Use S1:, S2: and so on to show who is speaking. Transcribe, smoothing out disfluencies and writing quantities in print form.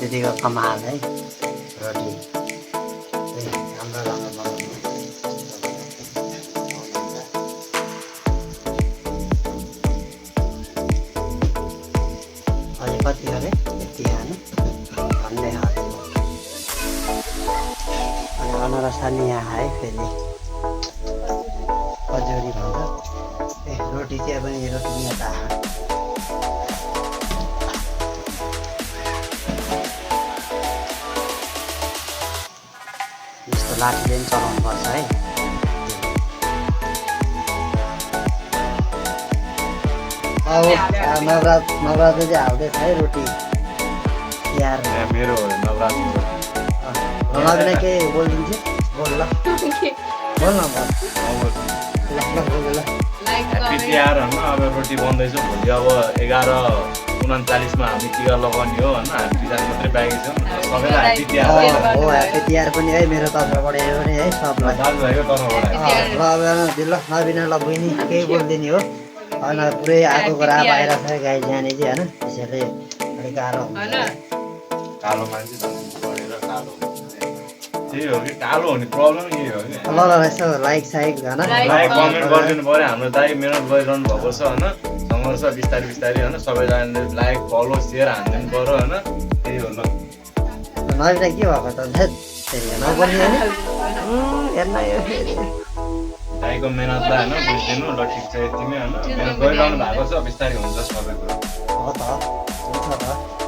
S1: दिदीको कमाल है रोटी राम्रो राम्रो बनाउनु अहिले कति गरे यति खानु भन्दै अनि अनरसानी यहाँ खाएँ फेरि कचौरी भन्छ ए रोटी चाहिँ पनि रोटी यहाँ त यस्तो लाठीले पनि चलाउनु पर्छ है अब नवरात्र चाहिँ हाल्दैछ है रोटी यार
S2: मेरो नवरात्र
S1: नवरात्र के बोलिदिन्छु बोल ल बोल न बोल ल
S2: ह्याप्पी तिहार होइन अब रोटी बन्दैछ भोलि अब 11:39 हामी टिका लगाउने हो होइन हामी तिहार मात्रै बाँकी छौँ सबैलाई ह्याप्पी तिहार
S1: हो ह्याप्पी तिहार पनि है मेरो तर्फबाट यो पनि है सबलाई
S2: दाजुभाइको तर्फबाट
S1: ल नबिना ल बहिनी केही बोलिदिने हो होइन पुरै आगोको रा बाहिर छ गाई जाने चाहिँ होइन त्यसैले अलिक गाह्रो हुन्छ
S2: कालो मान्छे बढेर कालो त्यही हो कि कालो हुने प्रब्लम यही हो कि
S1: ल यसो लाइक साइक होइन
S2: लाइक कमेन्ट गरिदिनु पऱ्यो हाम्रो दाइ मिहिनेत गरिरहनु भएको छ होइन सङ्घर्ष बिस्तारै बिस्तारै होइन सबैजनाले लाइक फलो सेयर हानिदिनु पऱ्यो होइन त्यही हो ल
S1: नबिना के भएको त नपर्ने हेर्न यो
S2: दाइको मेहनतलाई होइन बुझिदिनु ल ठिक छ यति नै होइन मेहनत गरिरहनु भएको छ बिस्तारै हुन्छ सबै कुरो
S1: हो त हुन्छ त